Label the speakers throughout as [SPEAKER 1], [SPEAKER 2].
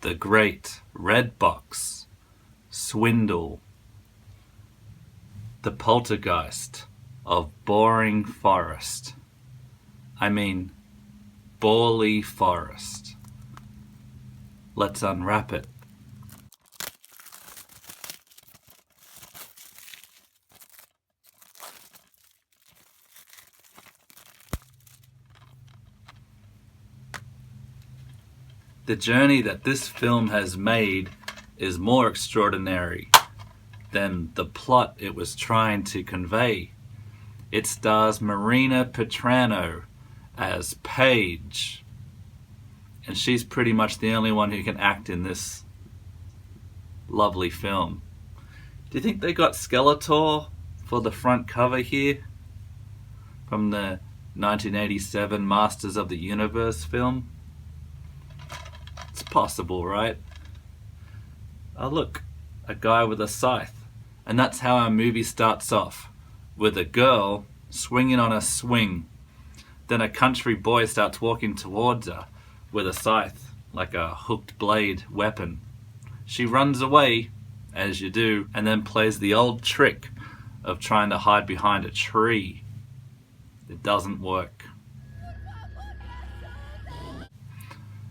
[SPEAKER 1] the great Redbox Swindle, the Poltergeist of Boring Forest. I mean, Borley Forest. Let's unwrap it. The journey that this film has made is more extraordinary than the plot it was trying to convey. It stars Marina Petrano as Paige, and she's pretty much the only one who can act in this lovely film. Do you think they got Skeletor for the front cover here from the 1987 Masters of the Universe film? It's possible, right? Oh look, a guy with a scythe. And that's how our movie starts off, with a girl swinging on a swing. Then a country boy starts walking towards her with a scythe, like a hooked blade weapon. She runs away, as you do, and then plays the old trick of trying to hide behind a tree. It doesn't work.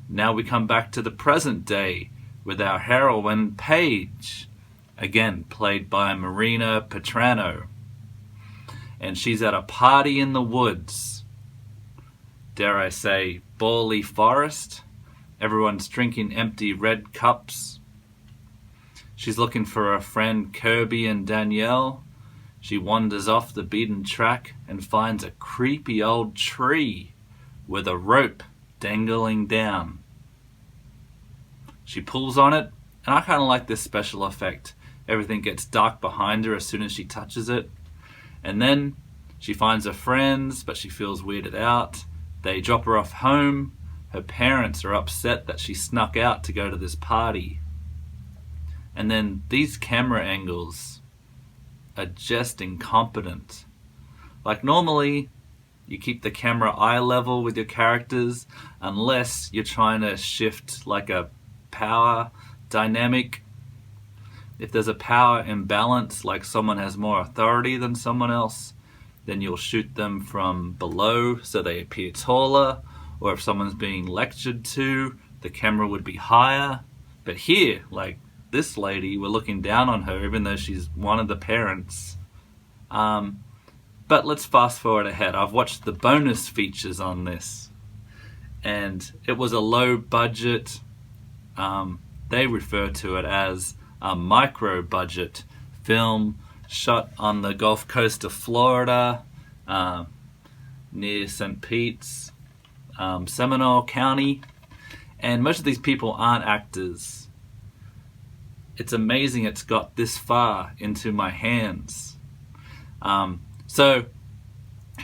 [SPEAKER 1] Now we come back to the present day with our heroine Paige, again played by Marina Petrano. And she's at a party in the woods. Dare I say, Borley Forest. Everyone's drinking empty red cups. She's looking for her friend Kirby and Danielle. She wanders off the beaten track and finds a creepy old tree with a rope dangling down. She pulls on it, and I kind of like this special effect. Everything gets dark behind her as soon as she touches it. And then she finds her friends, but she feels weirded out. They drop her off home. Her parents are upset that she snuck out to go to this party. And then these camera angles are just incompetent. Like normally, you keep the camera eye level with your characters unless you're trying to shift like a power dynamic. If there's a power imbalance, like someone has more authority than someone else, then you'll shoot them from below so they appear taller, or if someone's being lectured to, the camera would be higher. But here, like this lady, we're looking down on her even though she's one of the parents. But let's fast forward ahead. I've watched the bonus features on this, and it was a low budget, they refer to it as a micro budget film shot on the Gulf Coast of Florida, near St. Pete's, Seminole County, and most of these people aren't actors. It's amazing it's got this far into my hands. So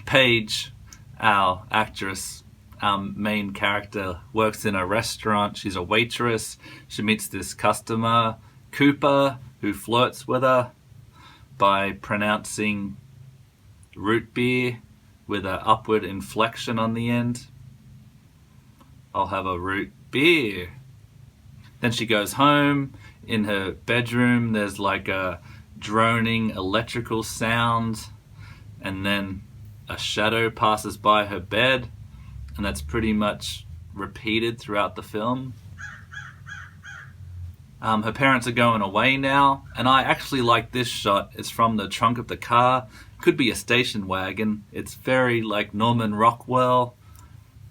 [SPEAKER 1] Paige, our actress, main character, works in a restaurant. She's a waitress. She meets this customer, Cooper, who flirts with her by pronouncing root beer with an upward inflection on the end. I'll have a root beer. Then she goes home. In her bedroom, there's like a droning electrical sound, and then a shadow passes by her bed, and that's pretty much repeated throughout the film. Her parents are going away now, and I actually like this shot. It's from the trunk of the car. Could be a station wagon. It's very like Norman Rockwell.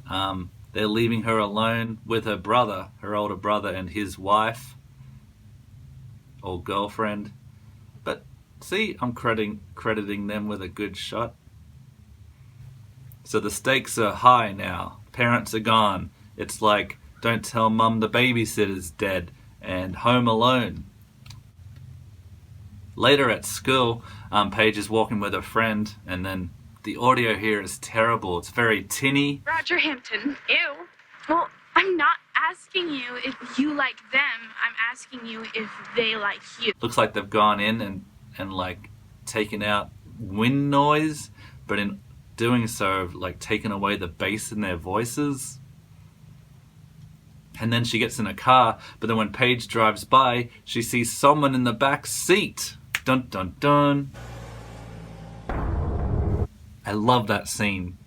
[SPEAKER 1] They're leaving her alone with her brother, her older brother, and his wife or girlfriend. But see, I'm crediting them with a good shot. So the stakes are high now. Parents are gone. It's like, don't tell mum the babysitter's dead, and Home Alone. Later at school, Paige is walking with a friend, and then the audio here is terrible. It's very tinny.
[SPEAKER 2] Roger Hampton. Ew. Well, I'm not asking you if you like them. I'm asking you if they like you.
[SPEAKER 1] Looks like they've gone in and like taken out wind noise, but in doing so, like taken away the bass in their voices. And then she gets in a car, but then when Paige drives by, she sees someone in the back seat. Dun dun dun. I love that scene.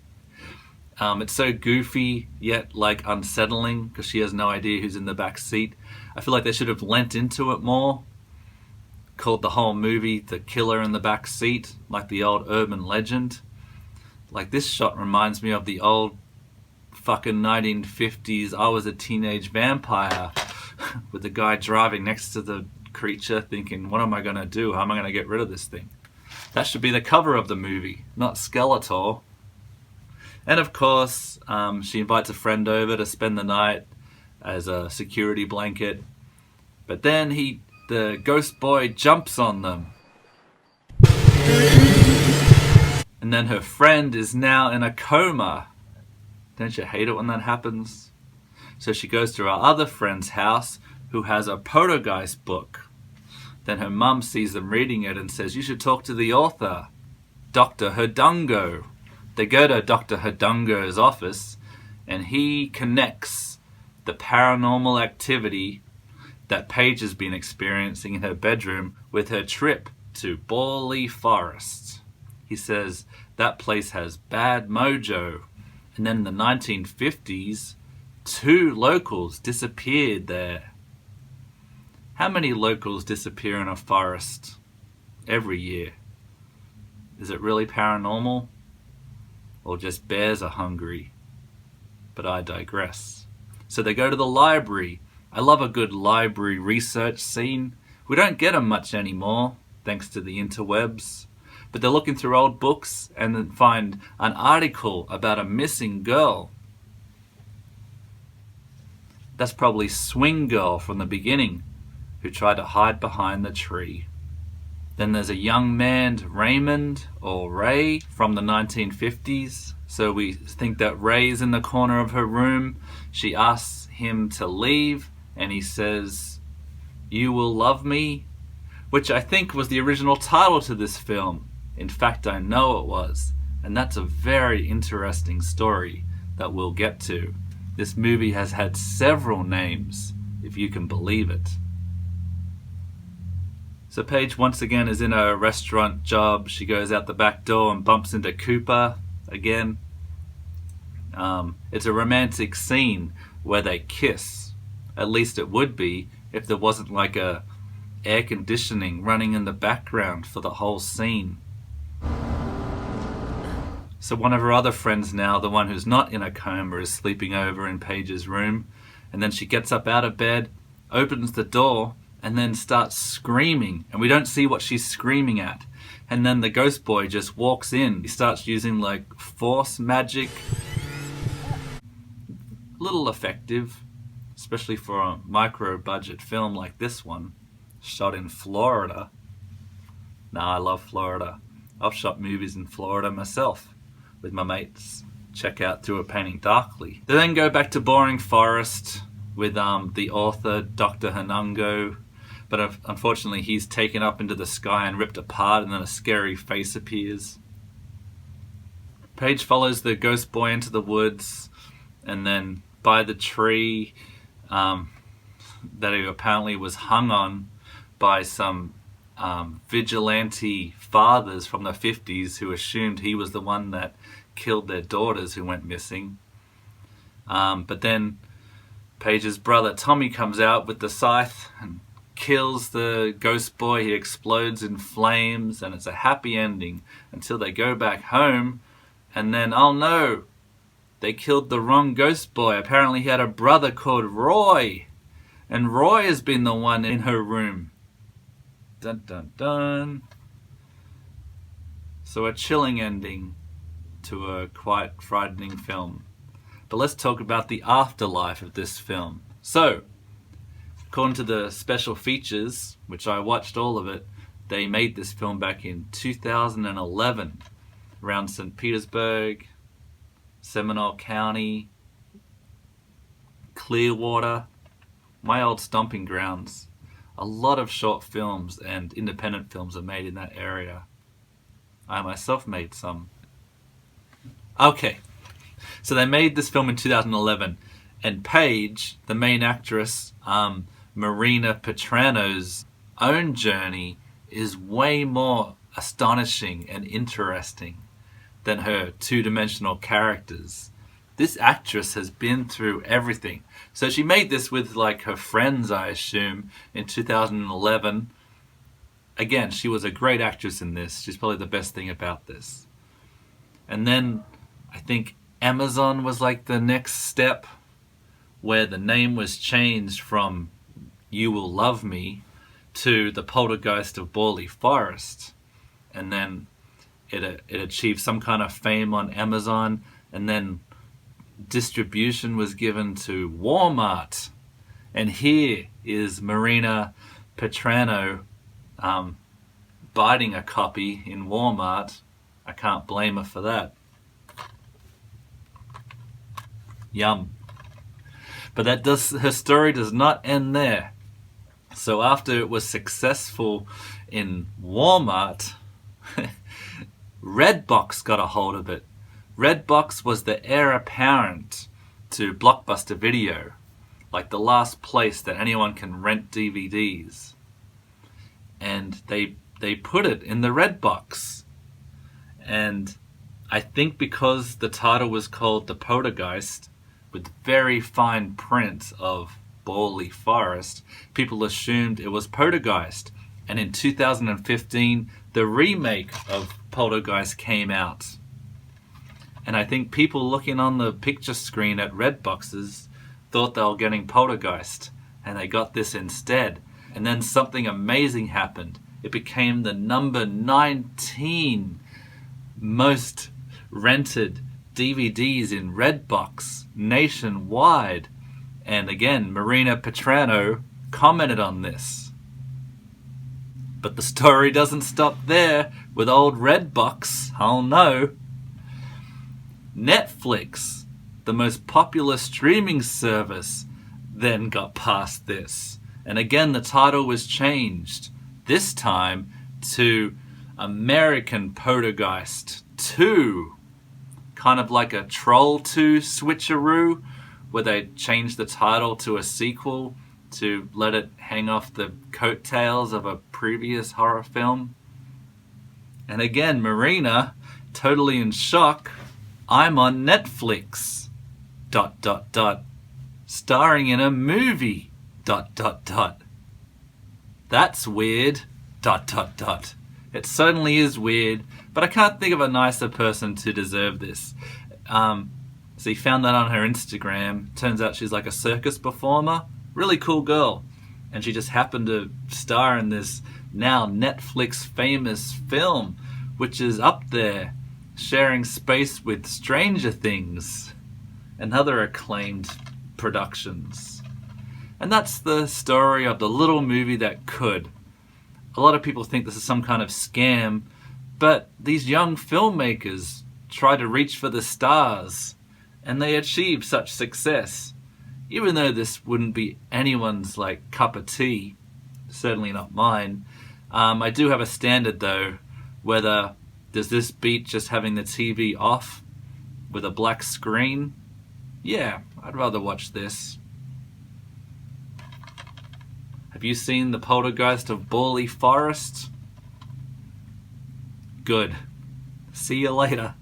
[SPEAKER 1] It's so goofy, yet like unsettling, because she has no idea who's in the back seat. I feel like they should have lent into it more. Called the whole movie The Killer in the Back Seat, like the old urban legend. Like, this shot reminds me of the old fucking 1950s I Was a Teenage Vampire with the guy driving next to the creature thinking, what am I going to do? How am I going to get rid of this thing? That should be the cover of the movie, not Skeletor. And of course, she invites a friend over to spend the night as a security blanket. But then the ghost boy jumps on them. And then her friend is now in a coma. Don't you hate it when that happens? So she goes to her other friend's house who has a Poltergeist book. Then her mum sees them reading it and says, you should talk to the author, Dr. Herdungo. They go to Dr. Herdungo's office and he connects the paranormal activity that Paige has been experiencing in her bedroom with her trip to Borley Forest. He says that place has bad mojo. And then in the 1950s, 2 locals disappeared there. How many locals disappear in a forest every year? Is it really paranormal? Or just bears are hungry? But I digress. So they go to the library. I love a good library research scene. We don't get them much anymore, thanks to the interwebs. But they're looking through old books and then find an article about a missing girl. That's probably Swing Girl from the beginning, who tried to hide behind the tree. Then there's a young man, Raymond, or Ray, from the 1950s. So we think that Ray's in the corner of her room. She asks him to leave, and he says, "You will love me," which I think was the original title to this film. In fact, I know it was. And that's a very interesting story that we'll get to. This movie has had several names, if you can believe it. So Paige once again is in a restaurant job. She goes out the back door and bumps into Cooper again. It's a romantic scene where they kiss. At least it would be if there wasn't like a air conditioning running in the background for the whole scene. So one of her other friends now, the one who's not in a coma, is sleeping over in Paige's room. And then she gets up out of bed, opens the door, and then starts screaming. And we don't see what she's screaming at. And then the ghost boy just walks in. He starts using like force magic. A little effective, especially for a micro-budget film like this one, shot in Florida. Nah, I love Florida. I've shot movies in Florida myself with my mates. Check out Through a Painting Darkly. They then go back to Boring Forest with the author, Dr. Hanungo. But unfortunately, he's taken up into the sky and ripped apart, and then a scary face appears. Paige follows the ghost boy into the woods, and then by the tree that he apparently was hung on by some vigilante fathers from the 50s who assumed he was the one that killed their daughters who went missing. But then Paige's brother Tommy comes out with the scythe and kills the ghost boy. He explodes in flames, and it's a happy ending until they go back home, and then, oh no, they killed the wrong ghost boy. Apparently he had a brother called Roy, and Roy has been the one in her room. Dun dun dun. So a chilling ending to a quite frightening film. But let's talk about the afterlife of this film. So, according to the special features, which I watched all of it, they made this film back in 2011 around St. Petersburg, Seminole County, Clearwater, my old stomping grounds. A lot of short films and independent films are made in that area. I myself made some. Okay, so they made this film in 2011, And Paige, the main actress, Marina Petrano's own journey is way more astonishing and interesting than her two-dimensional characters. This actress has been through everything. So she made this with like her friends, I assume, in 2011. Again, she was a great actress in this. She's probably the best thing about this. And then I think Amazon was like the next step, where the name was changed from You Will Love Me to The Poltergeist of Borley Forest. And then it achieved some kind of fame on Amazon, and then distribution was given to Walmart. And here is Marina Petrano biting a copy in Walmart. I can't blame her for that. Yum. But her story does not end there. So after it was successful in Walmart, Redbox got a hold of it. Redbox was the heir apparent to Blockbuster Video, like the last place that anyone can rent DVDs. And they put it in the Redbox. And I think because the title was called The Poltergeist, with very fine print of Borley Forest, people assumed it was Poltergeist. And in 2015, the remake of Poltergeist came out. And I think people looking on the picture screen at Redboxes thought they were getting Poltergeist, and they got this instead. And then something amazing happened. It became the number 19 most rented DVDs in Redbox nationwide. And again, Marina Petrano commented on this. But the story doesn't stop there with old Redbox. Oh no. Netflix, the most popular streaming service, then got past this. And again, the title was changed. This time to American Poltergeist 2. Kind of like a Troll 2 switcheroo, where they changed the title to a sequel to let it hang off the coattails of a previous horror film. And again, Marina, totally in shock. I'm on Netflix. ... Starring in a movie. ... That's weird. ... It certainly is weird, but I can't think of a nicer person to deserve this. So he found that on her Instagram. Turns out she's like a circus performer. Really cool girl. And she just happened to star in this now Netflix famous film, which is up there, sharing space with Stranger Things and other acclaimed productions. And that's the story of the little movie that could. A lot of people think this is some kind of scam, but these young filmmakers try to reach for the stars, and they achieve such success. Even though this wouldn't be anyone's like cup of tea, certainly not mine. I do have a standard though, whether does this beat just having the TV off with a black screen? Yeah, I'd rather watch this. Have you seen The Poltergeist of Borley Forest? Good. See you later.